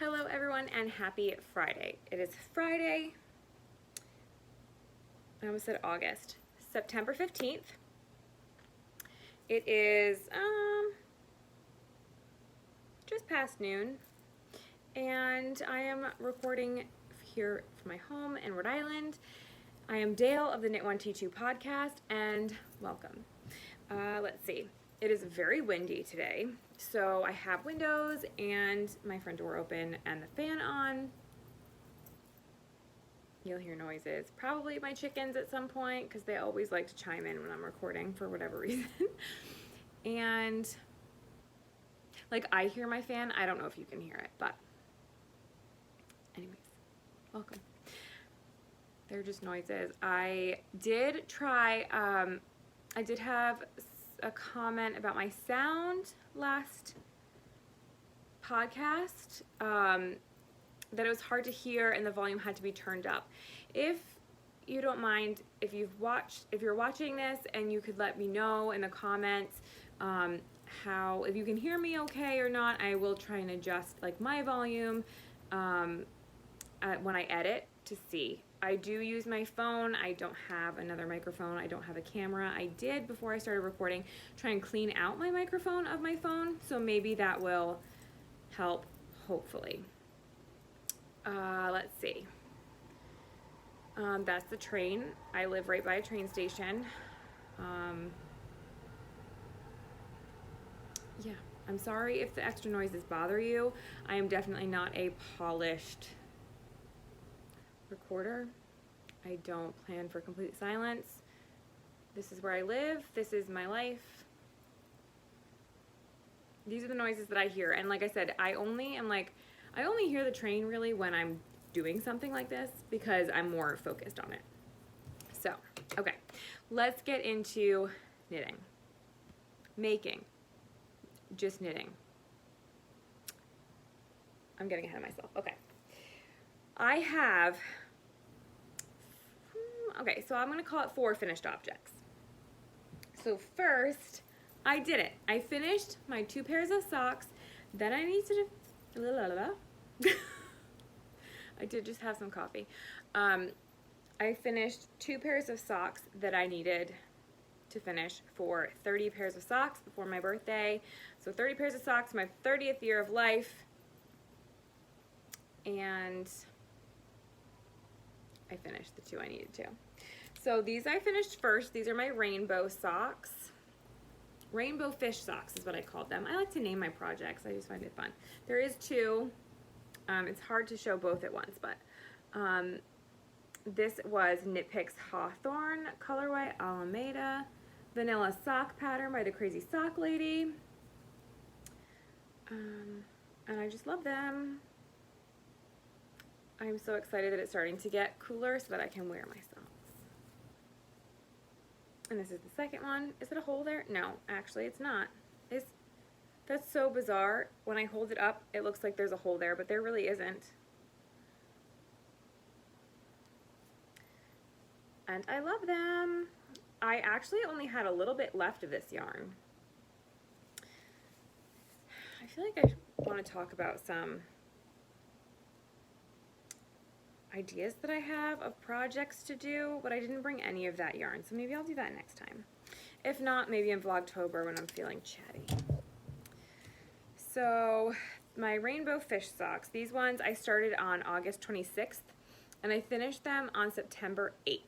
Hello everyone and happy Friday. It is Friday, I almost said August, September 15th. It is just past noon and I am recording here from my home in Rhode Island. I am Dale of the Knit1.Tea2 podcast and welcome. Let's see. It is very windy today, so I have windows and my front door open and the fan on. You'll hear noises. Probably my chickens at some point because they always like to chime in when I'm recording for whatever reason. And like I hear my fan. I don't know if you can hear it, but anyways, welcome. They're just noises. I did try, I did have a comment about my sound last podcast, that it was hard to hear and the volume had to be turned up. If you don't mind, if you're watching this and you could let me know in the comments if you can hear me okay or not, I will try and adjust like my volume when I edit to see. I do use my phone. I don't have another microphone. I don't have a camera. I did, before I started recording, try and clean out my microphone of my phone, so maybe that will help, hopefully. Let's see. That's the train. I live right by a train station. Yeah, I'm sorry if the extra noises bother you. I am definitely not a polished recorder. I don't plan for complete silence. This is where I live. This is my life. These are the noises that I hear. And like I said, I only hear the train really when I'm doing something like this because I'm more focused on it. So, okay, let's get into knitting. Making. Just knitting. I'm getting ahead of myself. Okay. I have, okay, so I'm going to call it 4 finished objects. So first, I did it. I finished my 2 pairs of socks. Then I need to, I did just have some coffee. I finished 2 pairs of socks that I needed to finish for 30 pairs of socks before my birthday. So 30 pairs of socks, my 30th year of life. And I finished the 2 I needed to. So these I finished first. These are my rainbow socks. Rainbow fish socks is what I called them. I like to name my projects. I just find it fun. There is 2. It's hard to show both at once, but this was Knit Picks Hawthorne colorway Alameda, vanilla sock pattern by the Crazy Sock Lady. And I just love them. I'm so excited that it's starting to get cooler so that I can wear my socks. And this is the second one. Is it a hole there? No, actually it's not. That's so bizarre. When I hold it up, it looks like there's a hole there, but there really isn't. And I love them. I actually only had a little bit left of this yarn. I feel like I want to talk about some ideas that I have of projects to do, but I didn't bring any of that yarn, so maybe I'll do that next time. If not, maybe in Vlogtober when I'm feeling chatty. So my rainbow fish socks, these ones I started on August 26th and I finished them on September 8th.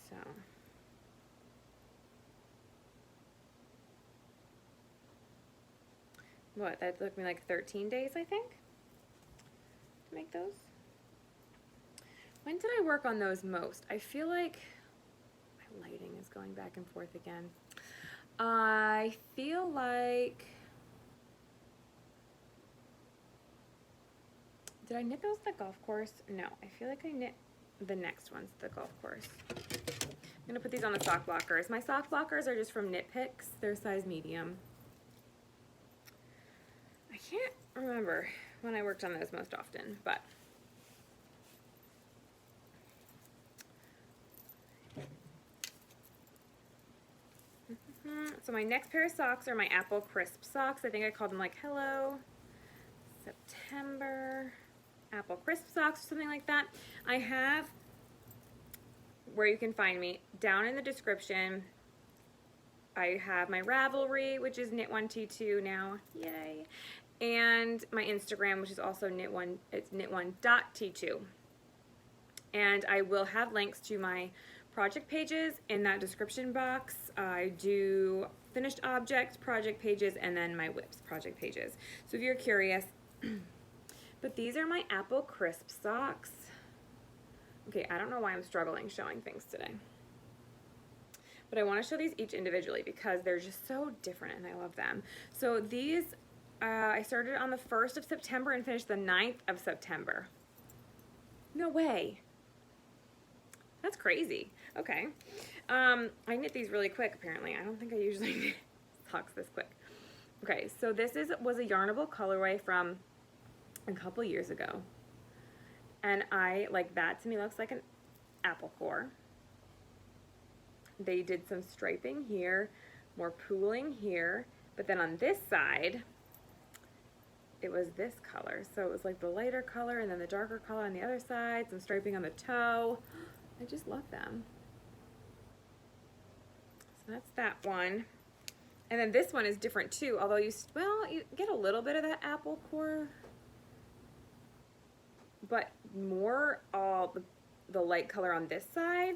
So what, that took me like 13 days, I think, to make those. When did I work on those most? I feel like my lighting is going back and forth again. I feel like, did I knit those at the golf course? No, I feel like I knit the next ones at the golf course. I'm gonna put these on the sock blockers. My sock blockers are just from Knit Picks. They're size medium. I can't remember when I worked on those most often, but So my next pair of socks are my Apple Crisp socks. I think I called them like Hello September Apple Crisp socks or something like that. I have where you can find me down in the description. I have my Ravelry, which is Knit1.Tea2 now, yay, and my Instagram, which is also Knit1. It's Knit1.Tea2. And I will have links to my project pages in that description box. I do finished objects project pages and then my whips project pages. So if you're curious, but these are my Apple Crisp socks. Okay, I don't know why I'm struggling showing things today. But I want to show these each individually because they're just so different and I love them. So these, I started on the 1st of September and finished the 9th of September. No way. That's crazy. Okay. I knit these really quick apparently. I don't think I usually knit socks this quick. Okay, so this was a Yarnable colorway from a couple years ago. And I, like, that to me looks like an apple core. They did some striping here, more pooling here, but then on this side, it was this color. So it was like the lighter color and then the darker color on the other side, some striping on the toe. I just love them. So that's that one. And then this one is different too, although you get a little bit of that apple core, but more all the light color on this side.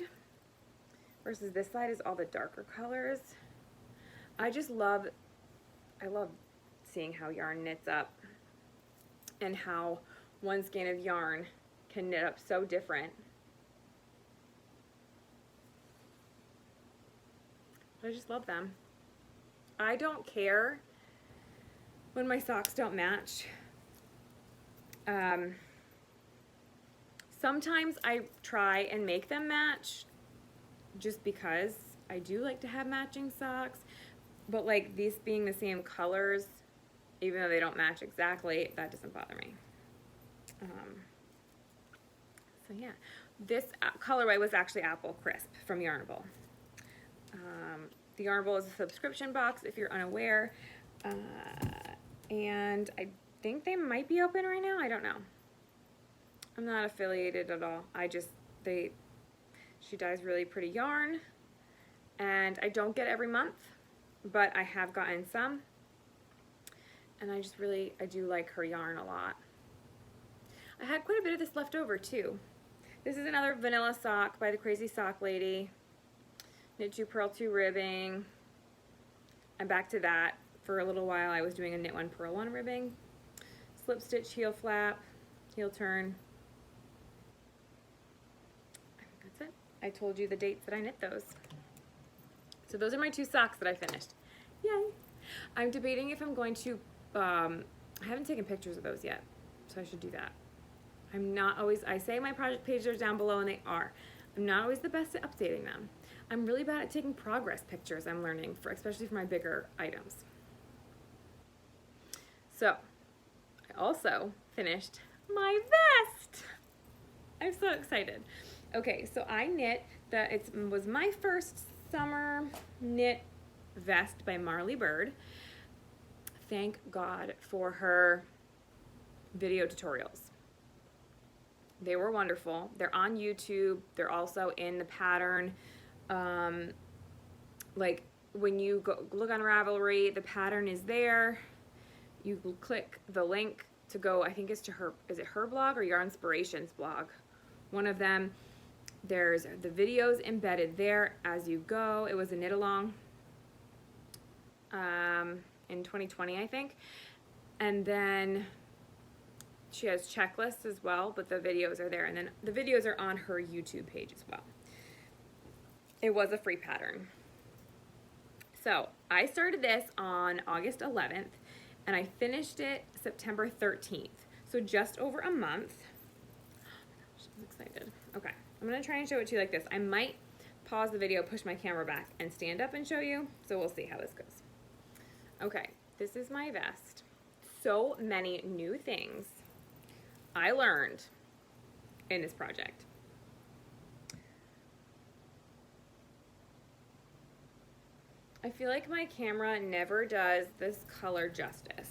Versus this side is all the darker colors. I love seeing how yarn knits up and how one skein of yarn can knit up so different. I just love them. I don't care when my socks don't match. Sometimes I try and make them match just because I do like to have matching socks, but like these being the same colors, even though they don't match exactly, that doesn't bother me. So yeah, this colorway was actually Apple Crisp from Yarnable. The Yarnable is a subscription box if you're unaware, and I think they might be open right now. I don't know. I'm not affiliated at all. She dyes really pretty yarn, and I don't get every month, but I have gotten some, and I do like her yarn a lot. I had quite a bit of this left over too. This is another vanilla sock by the Crazy Sock Lady. Knit 2 Purl 2 ribbing. I'm back to that. For a little while I was doing a Knit 1 Purl 1 ribbing. Slip stitch, heel flap, heel turn. I told you the dates that I knit those. So those are my 2 socks that I finished. Yay! I'm debating if I'm going to, I haven't taken pictures of those yet, so I should do that. I say my project pages are down below and they are. I'm not always the best at updating them. I'm really bad at taking progress pictures, I'm learning, especially for my bigger items. So, I also finished my vest! I'm so excited. Okay, so I knit it was my first summer knit vest by Marley Bird. Thank God for her video tutorials. They were wonderful. They're on YouTube. They're also in the pattern. Like when you look on Ravelry, the pattern is there. You click the link to go, I think it's to her, is it her blog or Yarnspirations blog? One of them. There's the videos embedded there as you go. It was a knit along in 2020, I think. And then she has checklists as well, but the videos are there. And then the videos are on her YouTube page as well. It was a free pattern. So I started this on August 11th and I finished it September 13th. So just over a month. Oh my gosh, I'm excited. Okay. I'm going to try and show it to you like this. I might pause the video, push my camera back, and stand up and show you. So we'll see how this goes. Okay, this is my vest. So many new things I learned in this project. I feel like my camera never does this color justice.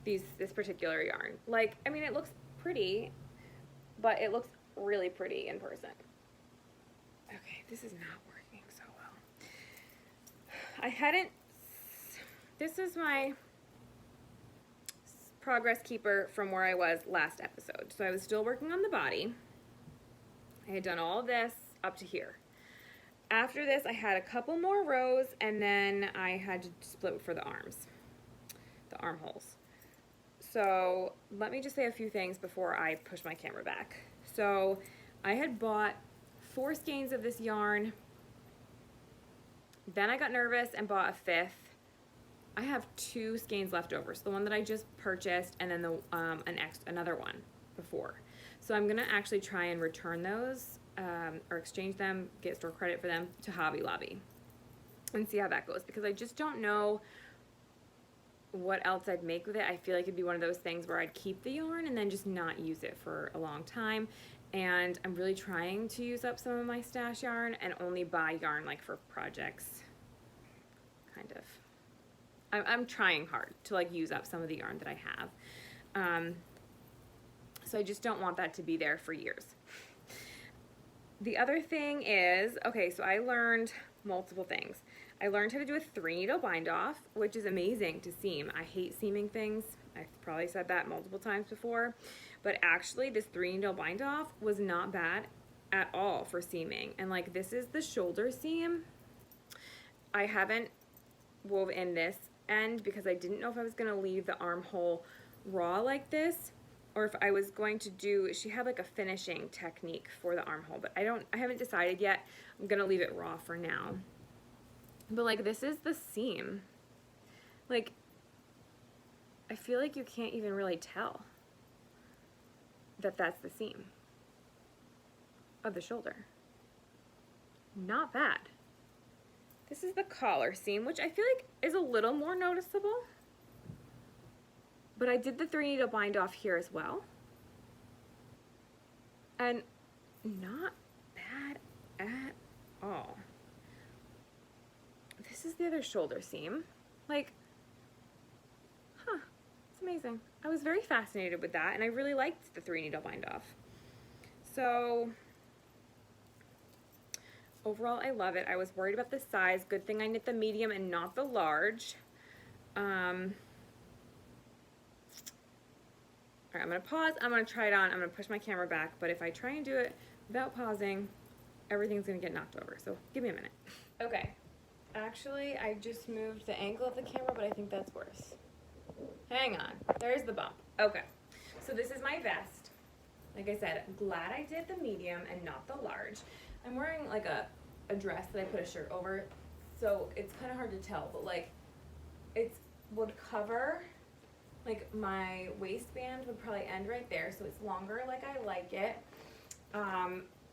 This particular yarn. Like, I mean, it looks pretty, but it looks really pretty in person. Okay, this is not working so well. This is my progress keeper from where I was last episode. So I was still working on the body. I had done all of this up to here. After this, I had a couple more rows, and then I had to split for the arms, the armholes. So let me just say a few things before I push my camera back. So I had bought 4 skeins of this yarn. Then I got nervous and bought a 5th. I have 2 skeins left over. So the one that I just purchased, and then another one before. So I'm gonna actually try and return those or exchange them, get store credit for them to Hobby Lobby and see how that goes, because I just don't know what else I'd make with it. I feel like it'd be one of those things where I'd keep the yarn and then just not use it for a long time. And I'm really trying to use up some of my stash yarn and only buy yarn like for projects, kind of. I'm trying hard to like use up some of the yarn that I have. So I just don't want that to be there for years. The other thing is, okay, so I learned multiple things. I learned how to do a 3-needle bind off, which is amazing to seam. I hate seaming things. I've probably said that multiple times before, but actually this 3-needle bind off was not bad at all for seaming. And like, this is the shoulder seam. I haven't wove in this end because I didn't know if I was gonna leave the armhole raw like this, or if I was going to do, she had like a finishing technique for the armhole, but I haven't decided yet. I'm gonna leave it raw for now. But like, this is the seam. Like, I feel like you can't even really tell that that's the seam of the shoulder. Not bad. This is the collar seam, which I feel like is a little more noticeable. But I did the 3-needle bind off here as well. And not bad at all. This is the other shoulder seam. Like, it's amazing. I was very fascinated with that, and I really liked the 3-needle bind off. So overall, I love it. I was worried about the size. Good thing I knit the medium and not the large. All right, I'm gonna pause, I'm gonna try it on, I'm gonna push my camera back, but if I try and do it without pausing, everything's gonna get knocked over, so give me a minute. Okay, actually, I just moved the angle of the camera, but I think that's worse. Hang on, there's the bump. Okay, so this is my vest. Like I said, I'm glad I did the medium and not the large. I'm wearing like a dress that I put a shirt over, so it's kind of hard to tell, but like, it would cover, like my waistband would probably end right there, so it's longer like I like it.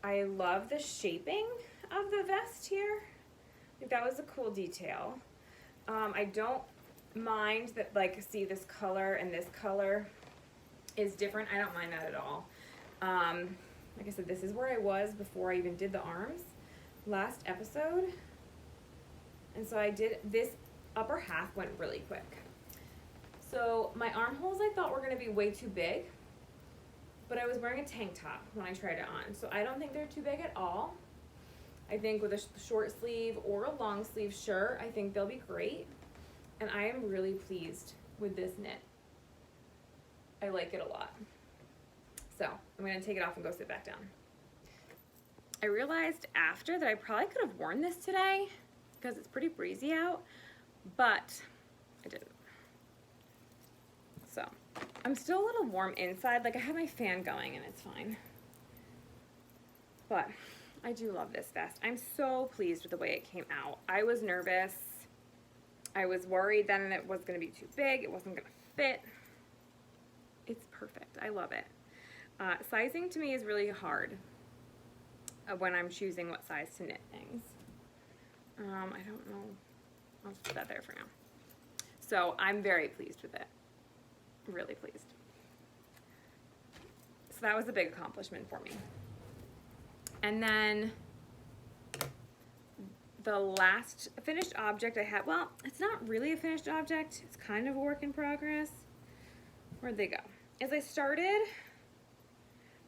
I love the shaping of the vest here. I think that was a cool detail. I don't mind that, like, see, this color and this color is different. I don't mind that at all. Like I said, this is where I was before I even did the arms last episode. And so I did, this upper half went really quick. So my armholes I thought were gonna be way too big, but I was wearing a tank top when I tried it on. So I don't think they're too big at all. I think with a short sleeve or a long sleeve shirt, I think they'll be great. And I am really pleased with this knit. I like it a lot. So I'm gonna take it off and go sit back down. I realized after that I probably could have worn this today because it's pretty breezy out, but I didn't. So I'm still a little warm inside. Like, I have my fan going and it's fine. But I do love this vest. I'm so pleased with the way it came out. I was nervous. I was worried then it was gonna be too big. It wasn't gonna fit. It's perfect. I love it. Sizing to me is really hard when I'm choosing what size to knit things. I don't know. I'll just put that there for now. So I'm very pleased with it. Really pleased. So that was a big accomplishment for me. And then the last finished object I have, well, it's not really a finished object. It's kind of a work in progress. Where'd they go? As I started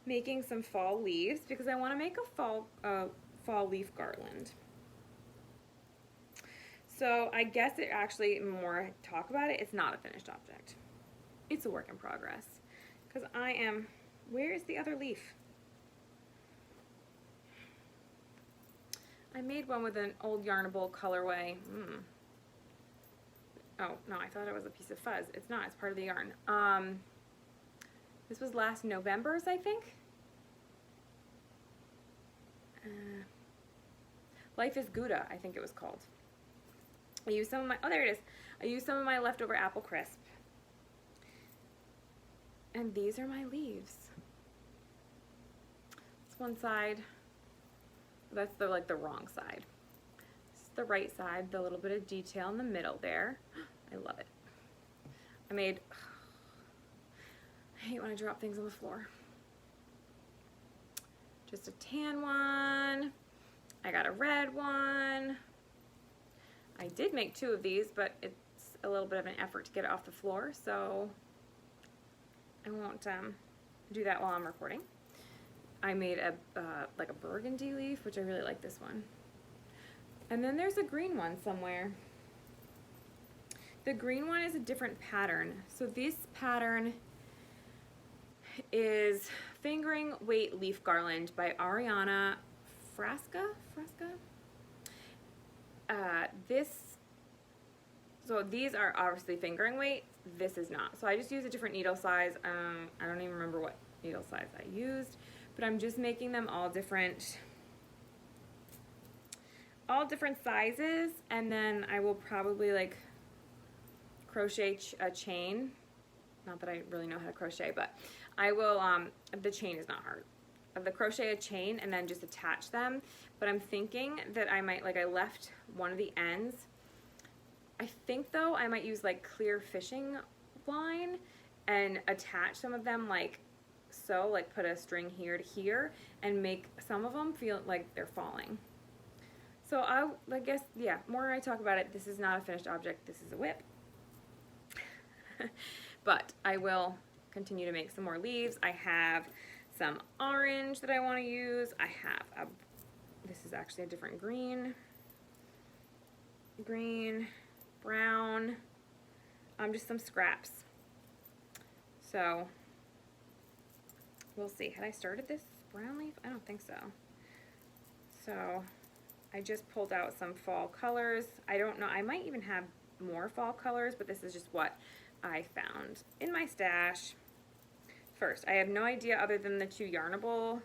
making some fall leaves because I want to make a fall leaf garland. So I guess it actually, more talk about it, it's not a finished object. It's a work in progress because where is the other leaf? I made one with an old Yarnable colorway. Oh, no, I thought it was a piece of fuzz. It's not, it's part of the yarn. This was last November's, I think. Life is Gouda, I think it was called. I used some of my, oh, there it is. I used some of my leftover apple crisp. And these are my leaves. It's one side. That's the wrong side. This is the right side, the little bit of detail in the middle there. I love it. I hate when I drop things on the floor. Just a tan one. I got a red one. I did make 2 of these, but it's a little bit of an effort to get it off the floor, so I won't do that while I'm recording. I made like a burgundy leaf, which I really like this one. And then there's a green one somewhere. The green one is a different pattern. So this pattern is Fingering Weight Leaf Garland by Ariana Frasca? So these are obviously fingering weight. This is not. So I just used a different needle size. I don't even remember what needle size I used, but I'm just making them all different sizes, and then I will probably like crochet a chain. Not that I really know how to crochet, but I will, the chain is not hard. The crochet a chain and then just attach them. But I'm thinking that I might, I left one of the ends. I think though I might use like clear fishing line and attach some of them like so, like put a string here to here and make some of them feel like they're falling. So I guess, yeah, more I talk about it, this is not a finished object, this is a whip. But I will continue to make some more leaves. I have some orange that I want to use. I have this is actually a different green, brown, just some scraps. So we'll see. Had I started this brown leaf? I don't think so. So I just pulled out some fall colors. I don't know, I might even have more fall colors, but this is just what I found in my stash. First, I have no idea other than the 2 Yarnable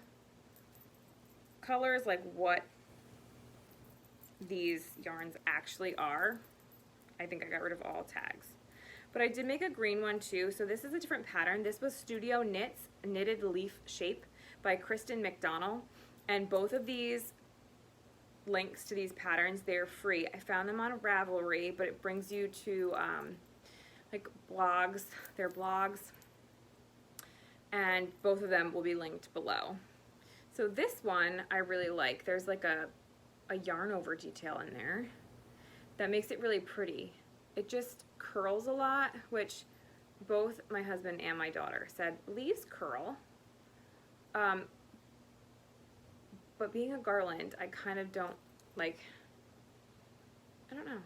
colors, like what these yarns actually are. I think I got rid of all tags. But I did make a green one too, so this is a different pattern. This was Studio Knits Knitted Leaf Shape by Kristen McDonald, and both of these links to these patterns, they're free. I found them on Ravelry, but it brings you to like blogs, their blogs, and both of them will be linked below. So this one I really like. There's like a yarn over detail in there that makes it really pretty. It just curls a lot, which both my husband and my daughter said leaves curl, but being a garland, I kind of don't like, I don't know.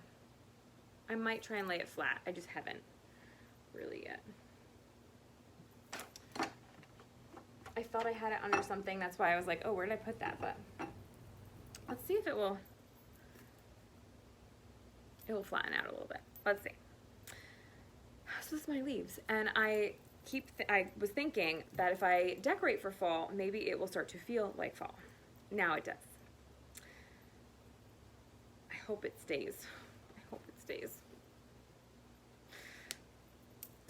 I might try and lay it flat. I just haven't really yet. I thought I had it under something. That's why I was like, oh, where did I put that? But let's see if it will flatten out a little bit. Let's see. So this is my leaves. And I was thinking that if I decorate for fall, maybe it will start to feel like fall. Now it does. I hope it stays. I hope it stays.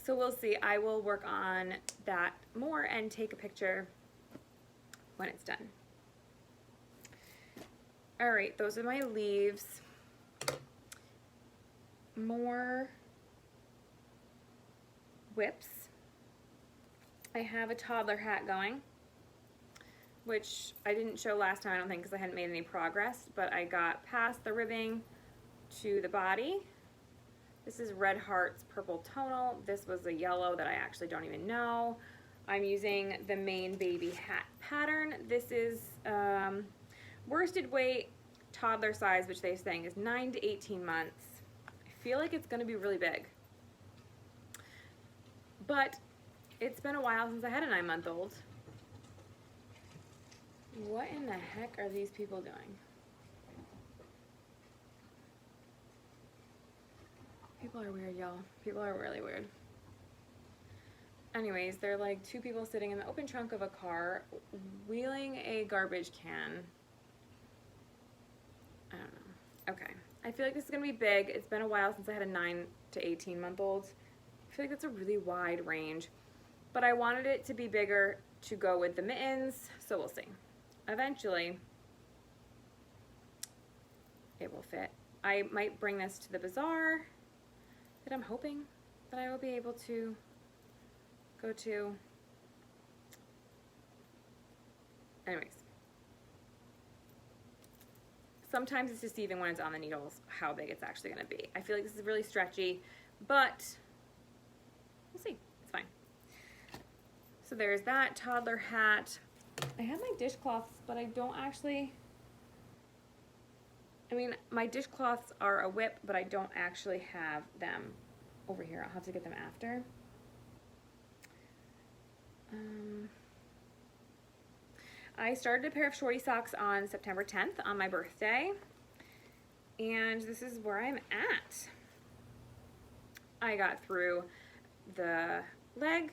So we'll see. I will work on that more and take a picture when it's done. All right, those are my leaves. More whips. I have a toddler hat going. which I didn't show last time, I don't think, because I hadn't made any progress, but I got past the ribbing to the body. This is Red Heart's purple tonal. This was a yellow that I actually don't even know. I'm using the main baby hat pattern. This is worsted weight, toddler size, which they're saying is 9 to 18 months. I feel like it's going to be really big. But it's been a while since I had a 9-month-old. What in the heck are these people doing? People are weird, y'all. People are really weird. Anyways, they're like two people sitting in the open trunk of a car, wheeling a garbage can. I don't know. Okay. I feel like this is going to be big. It's been a while since I had a 9 to 18-month-old. I feel like that's a really wide range. But I wanted it to be bigger to go with the mittens, so we'll see. Eventually, it will fit. I might bring this to the bazaar that I'm hoping that I will be able to go to. Anyways. Sometimes it's deceiving when it's on the needles how big it's actually going to be. I feel like this is really stretchy, but we'll see. It's fine. So there's that toddler hat. I have my dishcloths, but I don't actually... I mean, my dishcloths are a whip, but I don't actually have them over here. I'll have to get them after. I started a pair of shorty socks on September 10th on my birthday, and this is where I'm at. I got through the leg,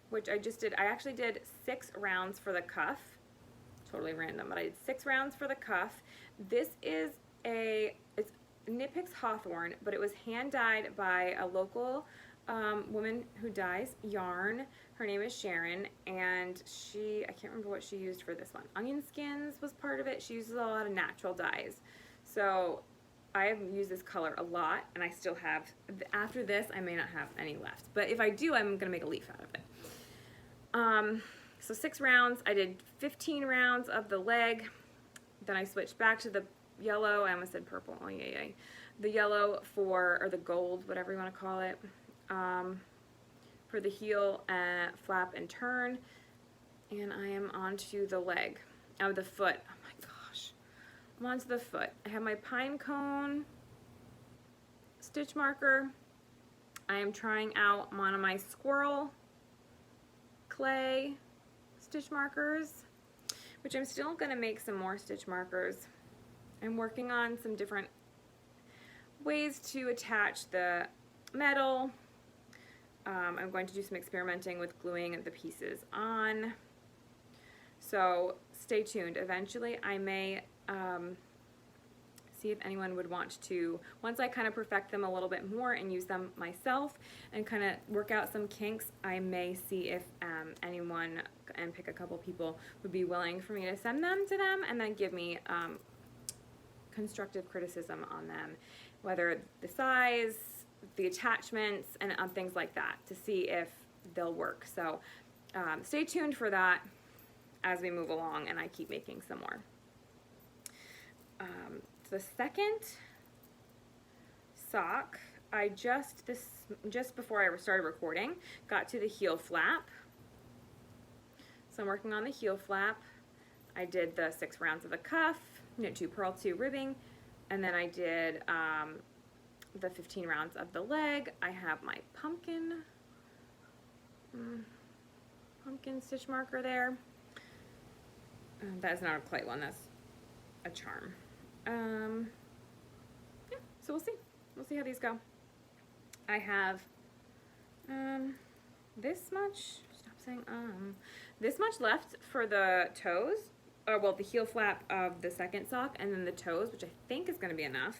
which I just did. I actually did 6 rounds for the cuff. Totally random, but I did 6 rounds for the cuff. This is it's Knit Picks Hawthorne, but it was hand dyed by a local woman who dyes yarn. Her name is Sharon, and I can't remember what she used for this one. Onion skins was part of it. She uses a lot of natural dyes. So I have used this color a lot, and I still have, after this, I may not have any left. But if I do, I'm going to make a leaf out of it. So 6 rounds. I did 15 rounds of the leg. Then I switched back to the yellow. I almost said purple. Oh, yeah. The yellow or the gold, whatever you want to call it. For the heel, flap and turn, and I am onto the leg, the foot. Oh my gosh, I'm onto the foot. I have my pine cone stitch marker. I am trying out one of my squirrel clay stitch markers, which I'm still going to make some more stitch markers. I'm working on some different ways to attach the metal. I'm going to do some experimenting with gluing the pieces on. So stay tuned. Eventually I may see if anyone would want to, once I kind of perfect them a little bit more and use them myself and kind of work out some kinks, I may see if anyone, and pick a couple people, would be willing for me to send them to them and then give me constructive criticism on them, whether the size, the attachments, and things like that, to see if they'll work. So stay tuned for that as we move along and I keep making some more. The second sock, I just before I started recording, got to the heel flap. So I'm working on the heel flap. I did the 6 rounds of the cuff, knit 2, purl 2 ribbing, and then I did the 15 rounds of the leg. I have my pumpkin stitch marker there. That is not a clay one, that's a charm. Yeah, so we'll see how these go. I have this much, this much left for the toes, or well, the heel flap of the second sock, and then the toes, which I think is going to be enough.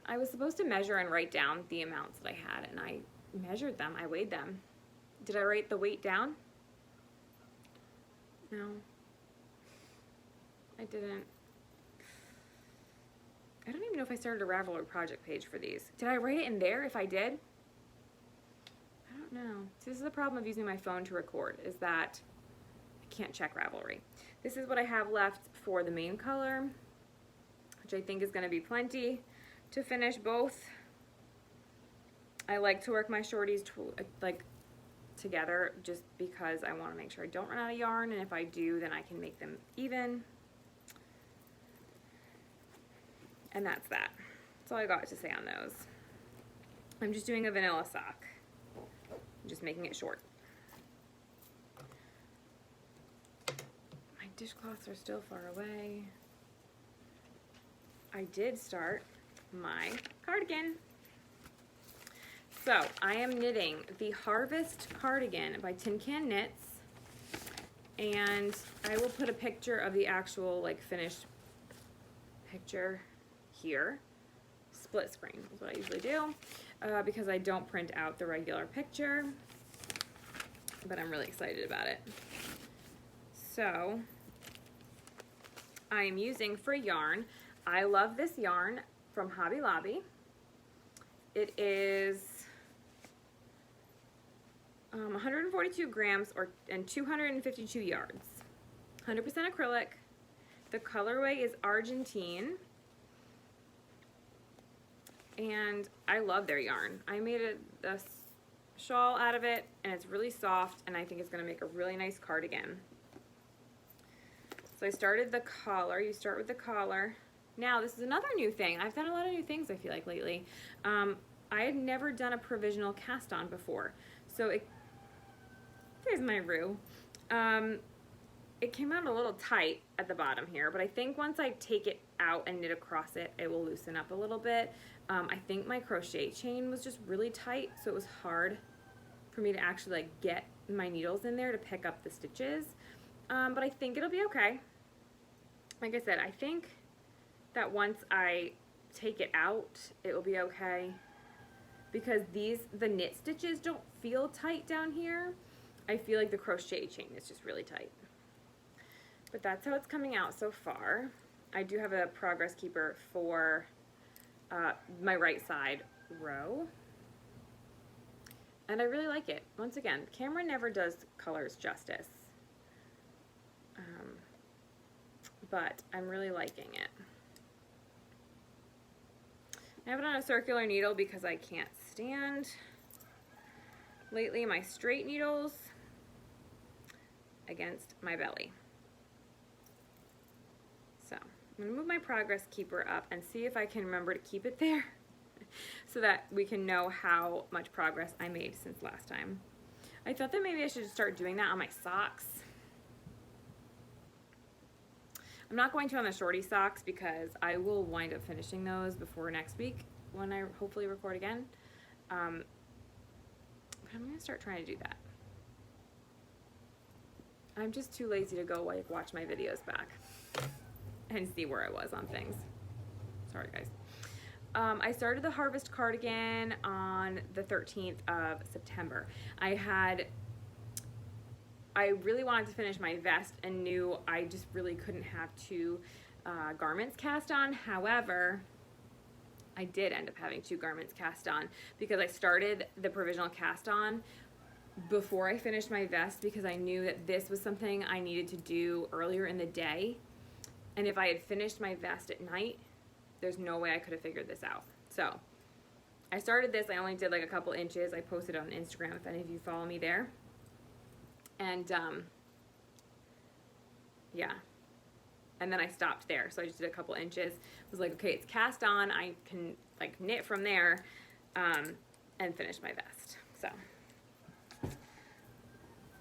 I was supposed to measure and write down the amounts that I had, and I measured them, I weighed them. Did I write the weight down? No. I didn't. I don't even know if I started a Ravelry project page for these. Did I write it in there if I did? I don't know. See, this is the problem of using my phone to record, is that I can't check Ravelry. This is what I have left for the main color, which I think is going to be plenty to finish both. I like to work my shorties together just because I want to make sure I don't run out of yarn, and if I do, then I can make them even. And that's that. That's all I got to say on those. I'm just doing a vanilla sock. I'm just making it short. My dishcloths are still far away. I did start my cardigan. So I am knitting the Harvest cardigan by Tin Can Knits, and I will put a picture of the actual like finished picture here. Split screen is what I usually do because I don't print out the regular picture, but I'm really excited about it. So I am using for yarn, I love this yarn from Hobby Lobby. It is 142 grams and 252 yards. 100% acrylic. The colorway is Argentine. And I love their yarn. I made a shawl out of it, and it's really soft, and I think it's going to make a really nice cardigan. So I started the collar. You start with the collar. Now, this is another new thing. I've done a lot of new things, I feel like, lately. I had never done a provisional cast on before. So there's my roux. It came out a little tight at the bottom here, but I think once I take it out and knit across it, it will loosen up a little bit. I think my crochet chain was just really tight, so it was hard for me to actually like get my needles in there to pick up the stitches. But I think it'll be okay. Like I said, I think that once I take it out, it will be okay, because the knit stitches don't feel tight down here. I feel like the crochet chain is just really tight. But that's how it's coming out so far. I do have a progress keeper for my right side row, and I really like it. Once again, the camera never does colors justice, but I'm really liking it. I have it on a circular needle because I can't stand lately my straight needles against my belly. So I'm going to move my progress keeper up and see if I can remember to keep it there so that we can know how much progress I made since last time. I thought that maybe I should start doing that on my socks. I'm not going to on the shorty socks because I will wind up finishing those before next week when I hopefully record again. But I'm going to start trying to do that. I'm just too lazy to go like watch my videos back and see where I was on things. Sorry guys. I started the Harvest cardigan on the 13th of September. I really wanted to finish my vest and knew I just really couldn't have two garments cast on. However, I did end up having two garments cast on because I started the provisional cast on before I finished my vest because I knew that this was something I needed to do earlier in the day. And if I had finished my vest at night, there's no way I could have figured this out. So I started this. I only did like a couple inches. I posted on Instagram if any of you follow me there. And yeah, and then I stopped there, so I just did a couple inches. Was like, okay, it's cast on, I can like knit from there and finish my vest. So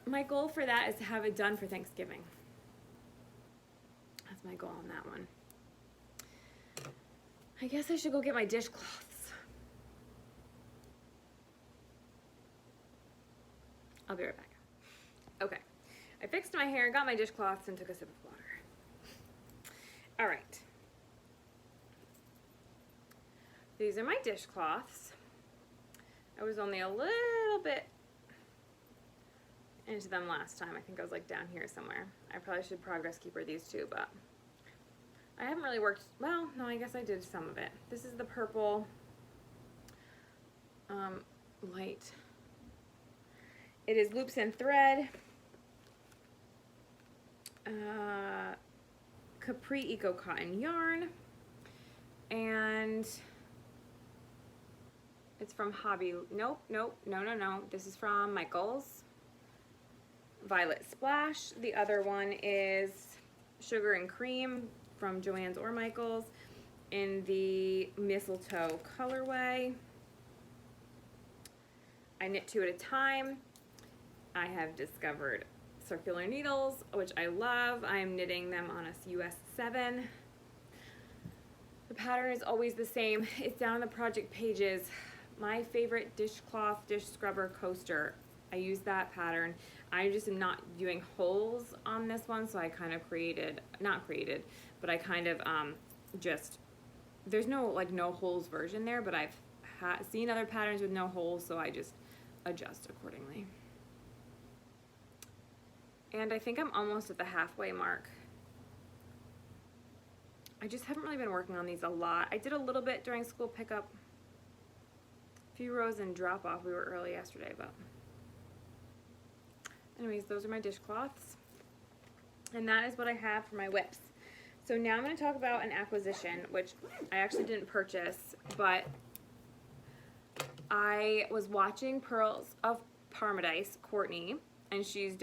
my goal for that is to have it done for Thanksgiving. That's my goal on that one. I guess I should go get my dishcloths. I'll be right back. Okay, I fixed my hair, got my dishcloths, and took a sip of water. All right. These are my dishcloths. I was only a little bit into them last time. I think I was like down here somewhere. I probably should progress keeper these two, but I haven't really worked, well, no, I guess I did some of it. This is the purple light. It is loops and thread. Capri Eco Cotton yarn, and it's from Hobby. Nope, no. This is from Michaels. Violet Splash. The other one is Sugar and Cream from Joann's or Michaels in the Mistletoe colorway. I knit 2 at a time. I have discovered circular needles, which I love. I am knitting them on a US 7. The pattern is always the same. It's down on the project pages. My favorite dishcloth dish scrubber coaster. I use that pattern. I just am not doing holes on this one, so I kind of but I kind of just, there's no like no holes version there, but I've seen other patterns with no holes, so I just adjust accordingly. And I think I'm almost at the halfway mark. I just haven't really been working on these a lot. I did a little bit during school pickup. A few rows and drop off. We were early yesterday, but anyways, those are my dishcloths. And that is what I have for my whips. So now I'm going to talk about an acquisition, which I actually didn't purchase, but I was watching Pearls of Parmadice, Courtney, and she is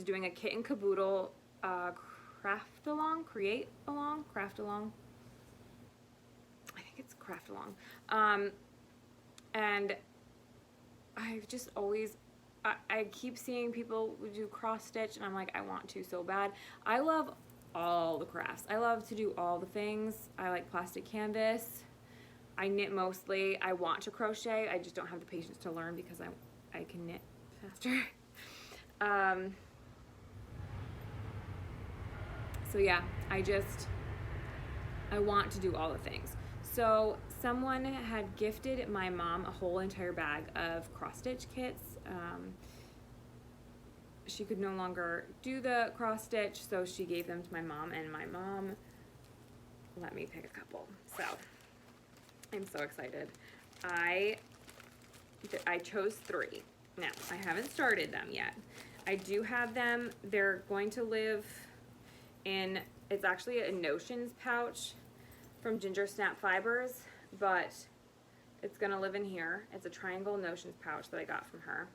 doing a kit and caboodle craft along. I think it's craft along. And I've just always, I keep seeing people do cross stitch, and I'm like, I want to so bad. I love all the crafts. I love to do all the things. I like plastic canvas. I knit mostly. I want to crochet. I just don't have the patience to learn because I can knit faster. So yeah, I want to do all the things. So someone had gifted my mom a whole entire bag of cross stitch kits. She could no longer do the cross stitch, so she gave them to my mom, and my mom let me pick a couple. So I'm so excited. I chose 3. Now, I haven't started them yet. I do have them. They're going to live in, it's actually a Notions pouch from Ginger Snap Fibers, but it's gonna live in here. It's a triangle Notions pouch that I got from her,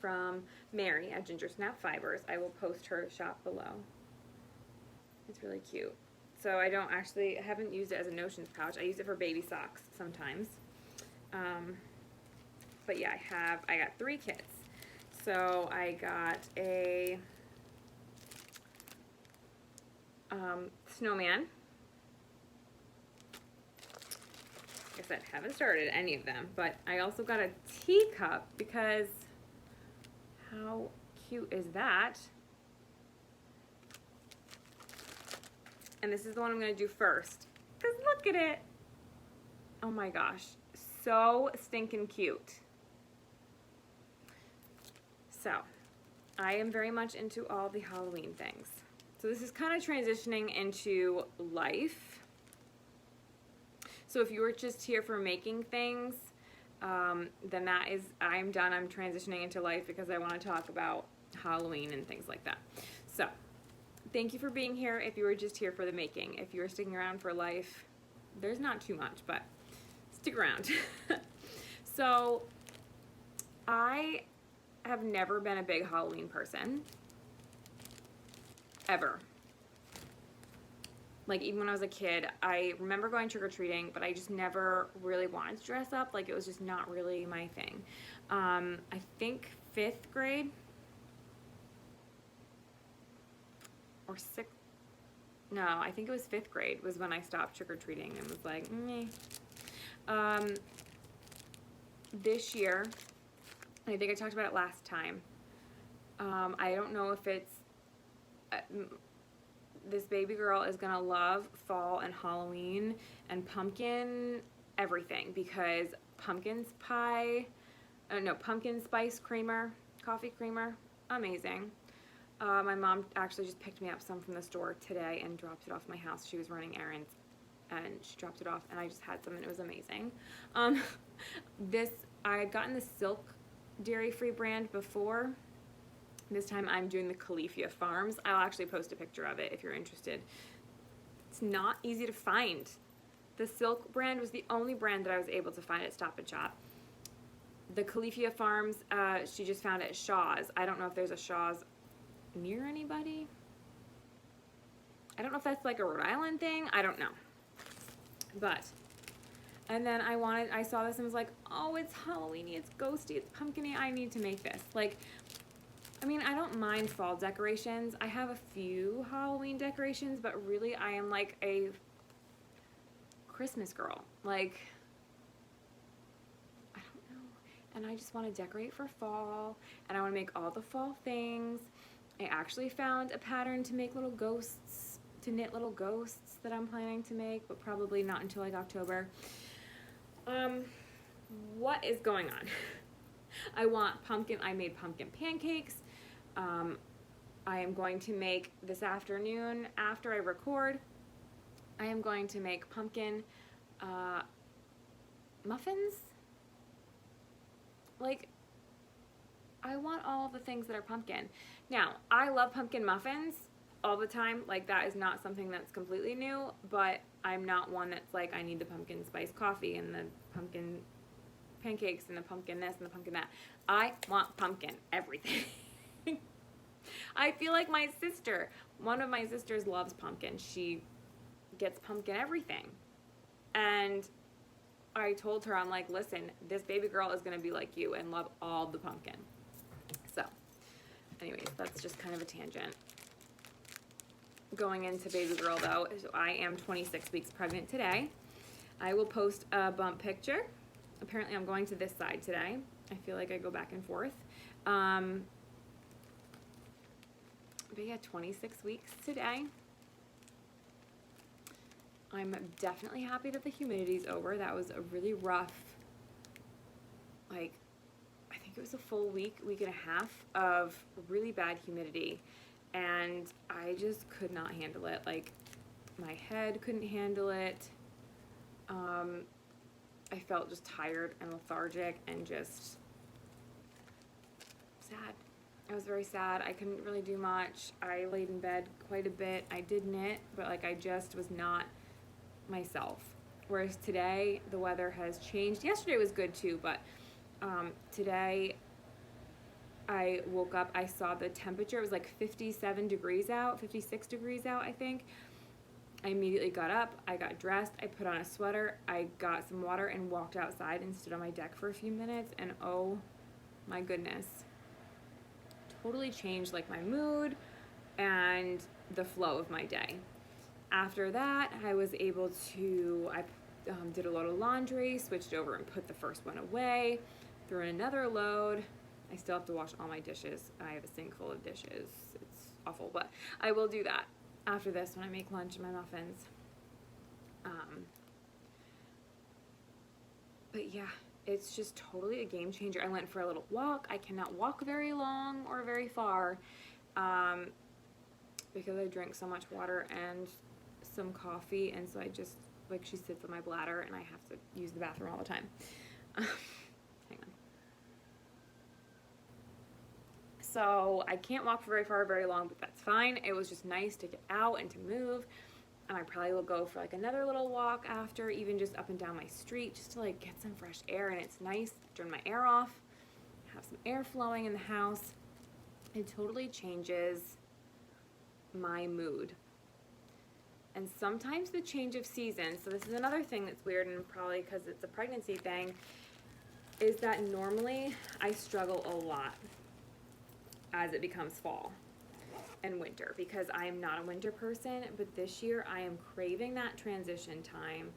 from Mary at Ginger Snap Fibers. I will post her shop below. It's really cute. So I haven't used it as a Notions pouch. I use it for baby socks sometimes. But yeah, I got 3 kits. So I got a snowman. Like I said, haven't started any of them, but I also got a teacup because how cute is that? And this is the one I'm going to do first, because look at it. Oh my gosh, so stinking cute. So I am very much into all the Halloween things. So this is kind of transitioning into life. So if you were just here for making things, then I'm done. I'm transitioning into life because I want to talk about Halloween and things like that. So thank you for being here if you were just here for the making. If you were sticking around for life, there's not too much, but stick around. So I have never been a big Halloween person. Ever. Like, even when I was a kid, I remember going trick-or-treating, but I just never really wanted to dress up. Like, it was just not really my thing. I think 5th grade or 6th, no, I think it was 5th grade was when I stopped trick-or-treating and was like, meh. This year, I think I talked about it last time, I don't know if it's, this baby girl is gonna love fall and Halloween and pumpkin everything, because pumpkin spice creamer, coffee creamer, amazing. My mom actually just picked me up some from the store today and dropped it off my house. She was running errands and she dropped it off, and I just had some and it was amazing. I had gotten the Silk dairy-free brand before, This time I'm doing the Califia Farms. I'll actually post a picture of it if you're interested. It's not easy to find. The silk brand was the only brand that I was able to find at Stop and Shop. The Califia Farms, she just found it at Shaw's. I don't know if there's a Shaw's near anybody. I don't know if that's like a Rhode Island thing. I don't know. But, and then I saw this and was like, oh, it's Halloweeny, it's ghosty, it's pumpkin-y, I need to make this. Like, I mean, I don't mind fall decorations. I have a few Halloween decorations, but really I am like a Christmas girl. Like, I don't know. And I just want to decorate for fall, and I want to make all the fall things. I actually found a pattern to make little ghosts, to knit little ghosts that I'm planning to make, but probably not until like October. What is going on? I made pumpkin pancakes. I am going to make this afternoon, after I record, I am going to make pumpkin muffins. Like, I want all the things that are pumpkin. Now, I love pumpkin muffins all the time. Like, that is not something that's completely new, but I'm not one that's like, I need the pumpkin spice coffee and the pumpkin pancakes and the pumpkin this and the pumpkin that. I want pumpkin everything. I feel like my sister, one of my sisters loves pumpkin. She gets pumpkin everything. And I told her, I'm like, listen, this baby girl is going to be like you and love all the pumpkin. So, anyways, that's just kind of a tangent. Going into baby girl though, so I am 26 weeks pregnant today. I will post a bump picture. Apparently I'm going to this side today. I feel like I go back and forth. But yeah, 26 weeks today. I'm definitely happy that the humidity's over. That was a really rough, like, I think it was a full week and a half of really bad humidity. And I just could not handle it. Like, my head couldn't handle it. I felt just tired and lethargic and just sad. I was very sad. I couldn't really do much. I laid in bed quite a bit. I did knit, but like I just was not myself. Whereas today, the weather has changed. Yesterday was good too, but today I woke up, I saw the temperature, it was like 57 degrees out, 56 degrees out, I think. I immediately got up, I got dressed, I put on a sweater, I got some water and walked outside and stood on my deck for a few minutes, and oh my goodness. Totally changed like my mood and the flow of my day. After that, I was able to, I did a load of laundry, switched over and put the first one away, threw in another load. I still have to wash all my dishes. I have a sink full of dishes. It's awful, but I will do that after this when I make lunch and my muffins. But yeah, it's just totally a game changer. I went for a little walk. I cannot walk very long or very far because I drink so much water and some coffee, and so I just, like, she sits on my bladder and I have to use the bathroom all the time. Hang on. So I can't walk very far, very long, but that's fine. It was just nice to get out and to move. And I probably will go for like another little walk after, even just up and down my street, just to like get some fresh air. And it's nice to turn my air off, have some air flowing in the house. It totally changes my mood. And sometimes the change of season, so this is another thing that's weird, and probably because it's a pregnancy thing, is that normally I struggle a lot as it becomes fall and winter, because I am not a winter person, but this year I am craving that transition time.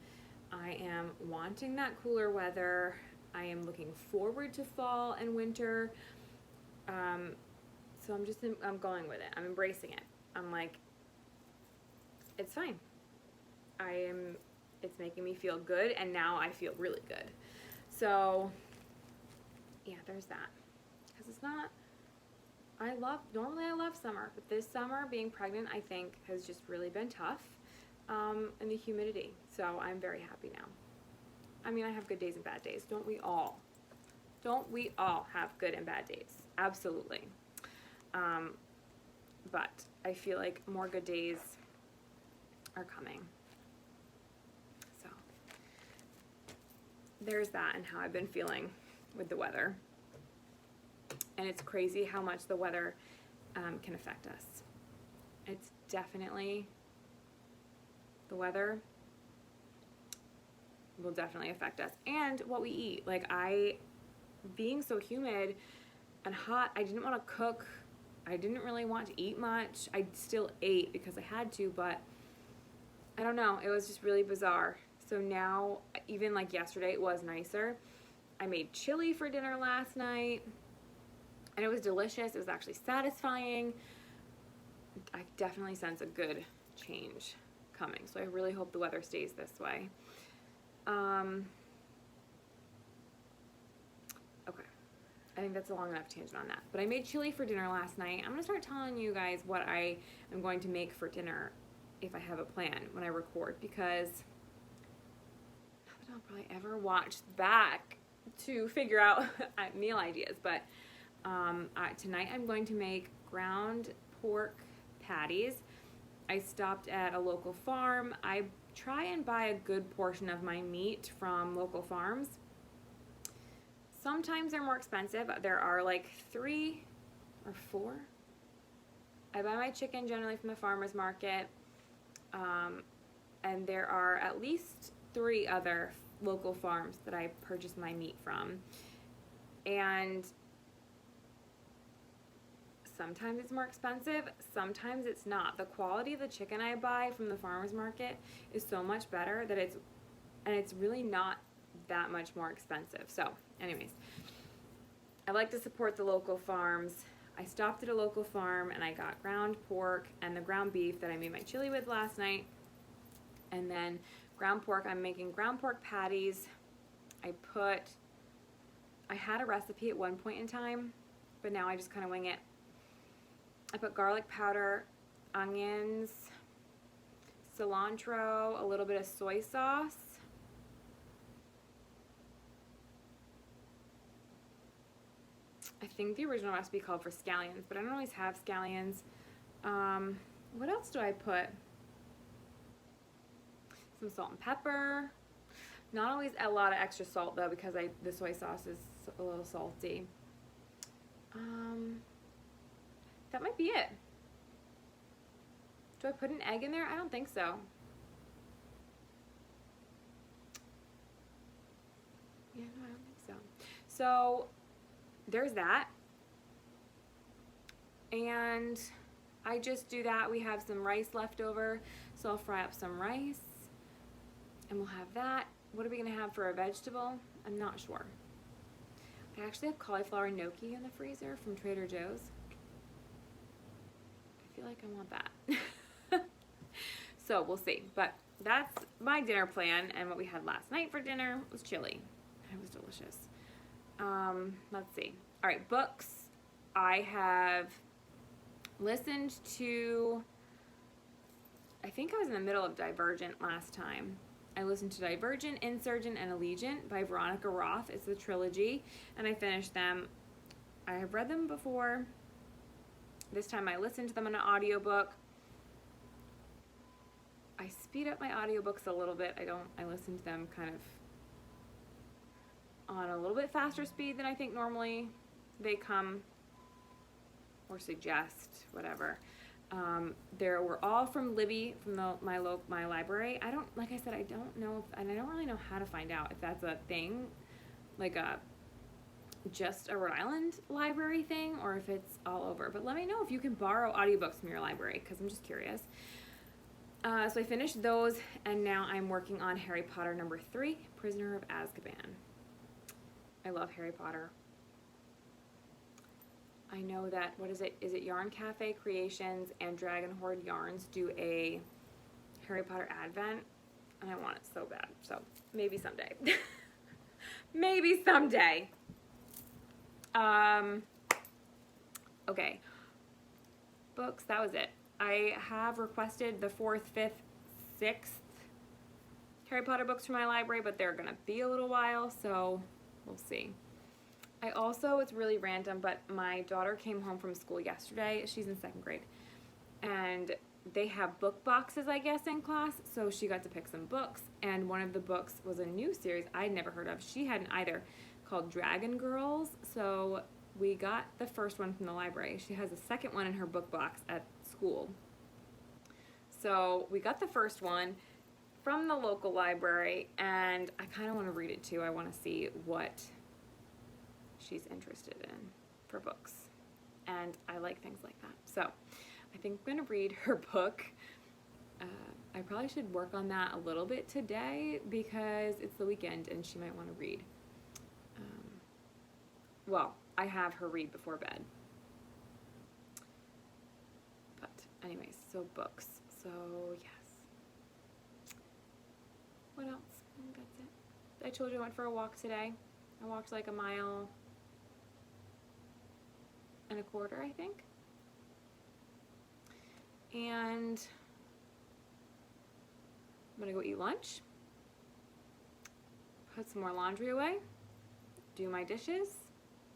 I am wanting that cooler weather. I am looking forward to fall and winter. So I'm going with it. I'm embracing it. I'm like, it's fine. It's making me feel good, and now I feel really good. So yeah, there's that. Because it's not, normally I love summer, but this summer, being pregnant, I think has just really been tough, and the humidity. So I'm very happy now. I mean, I have good days and bad days. Don't we all? Don't we all have good and bad days? Absolutely. But I feel like more good days are coming. So there's that and how I've been feeling with the weather. And it's crazy how much the weather can affect us. It's definitely, the weather will definitely affect us. And what we eat. Like being so humid and hot, I didn't want to cook. I didn't really want to eat much. I still ate because I had to, but I don't know. It was just really bizarre. So now, even like yesterday, it was nicer. I made chili for dinner last night, and it was delicious. It was actually satisfying. I definitely sense a good change coming, so I really hope the weather stays this way. Okay. I think that's a long enough tangent on that. But I made chili for dinner last night. I'm going to start telling you guys what I am going to make for dinner if I have a plan when I record, because not that I'll probably ever watch back to figure out meal ideas. But tonight I'm going to make ground pork patties. I stopped at a local farm. I try and buy a good portion of my meat from local farms. Sometimes they're more expensive. There are like 3 or 4. I buy my chicken generally from the farmer's market. And there are at least 3 other local farms that I purchase my meat from. And sometimes it's more expensive, sometimes it's not. The quality of the chicken I buy from the farmer's market is so much better that it's really not that much more expensive. So anyways, I like to support the local farms. I stopped at a local farm and I got ground pork and the ground beef that I made my chili with last night. And then ground pork, I'm making ground pork patties. I had a recipe at one point in time, but now I just kind of wing it. I put garlic powder, onions, cilantro, a little bit of soy sauce. I think the original recipe called for scallions, but I don't always have scallions. What else do I put? Some salt and pepper. Not always a lot of extra salt though, because the soy sauce is a little salty. That might be it. Do I put an egg in there? I don't think so. Yeah, no, I don't think so. So there's that. And I just do that. We have some rice left over, so I'll fry up some rice and we'll have that. What are we gonna have for a vegetable? I'm not sure. I actually have cauliflower gnocchi in the freezer from Trader Joe's. I feel like I want that. So we'll see. But that's my dinner plan, and what we had last night for dinner was chili. It was delicious. Let's see. All right, books. I have listened to, I think I was in the middle of Divergent last time. I listened to Divergent, Insurgent, and Allegiant by Veronica Roth. It's a trilogy, and I finished them. I have read them before. This time I listened to them on an audiobook. I speed up my audiobooks a little bit. I listen to them kind of on a little bit faster speed than I think normally they come or suggest, whatever. There were all from Libby, from my library. Like I said, I don't know, and I don't really know how to find out if that's a thing, like just a Rhode Island library thing, or if it's all over. But let me know if you can borrow audiobooks from your library, because I'm just curious. So I finished those, and now I'm working on Harry Potter number 3, Prisoner of Azkaban. I love Harry Potter. I know that, what is it Yarn Cafe Creations and Dragon Horde Yarns do a Harry Potter Advent, and I want it so bad. So maybe someday. Maybe someday. Okay. Books, that was it. I have requested the 4th, 5th, 6th Harry Potter books from my library, but they're gonna be a little while, so we'll see. I also, it's really random, but my daughter came home from school yesterday. She's in 2nd grade. And they have book boxes, I guess, in class. So she got to pick some books. And one of the books was a new series I'd never heard of. She hadn't either, called Dragon Girls. So we got the first one from the library. She has a second one in her book box at school. So we got the first one from the local library, and I kind of want to read it too. I want to see what she's interested in for books. And I like things like that. So I think I'm going to read her book. I probably should work on that a little bit today because it's the weekend and she might want to read. Well, I have her read before bed. But anyways, so books. So yes. What else? That's it. I told you I went for a walk today. I walked like 1.25 miles, I think. And I'm gonna go eat lunch, put some more laundry away, do my dishes,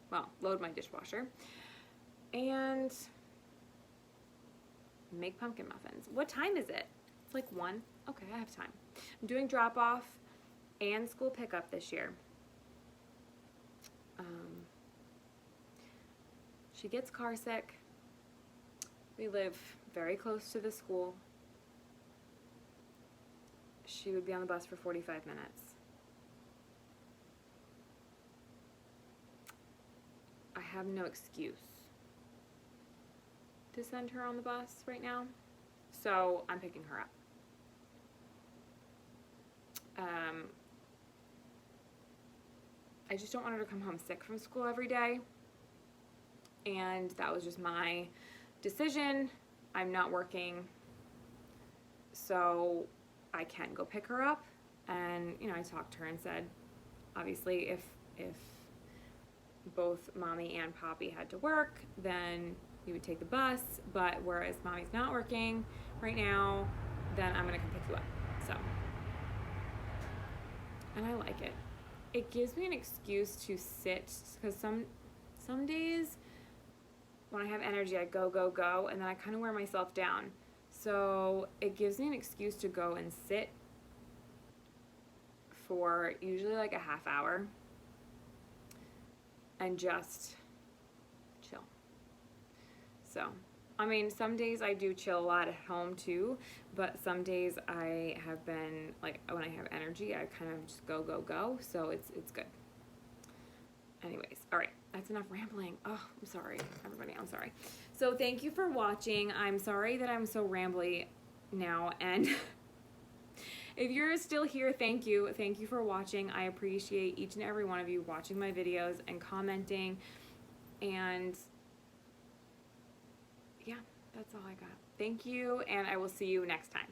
well, load my dishwasher, and make pumpkin muffins. What time is it? It's like 1. Okay, I have time. I'm doing drop off and school pickup this year. She gets car sick. We live very close to the school. She would be on the bus for 45 minutes. I have no excuse to send her on the bus right now, so I'm picking her up. I just don't want her to come home sick from school every day, and that was just my decision. I'm not working, so I can go pick her up. And you know, I talked to her and said, obviously, if both Mommy and Poppy had to work, then we would take the bus, but whereas Mommy's not working right now, then I'm gonna come pick you up. So, and I like it. It gives me an excuse to sit, because some days when I have energy, I go, go, go, and then I kind of wear myself down. So it gives me an excuse to go and sit for usually like a half hour and just chill. So, I mean, some days I do chill a lot at home too, but some days I have been, like, when I have energy, I kind of just go, go, go, so it's good. Anyways, all right, that's enough rambling. Oh, I'm sorry, everybody, I'm sorry. So thank you for watching. I'm sorry that I'm so rambly now, and if you're still here, thank you. Thank you for watching. I appreciate each and every one of you watching my videos and commenting, and yeah, that's all I got. Thank you, and I will see you next time.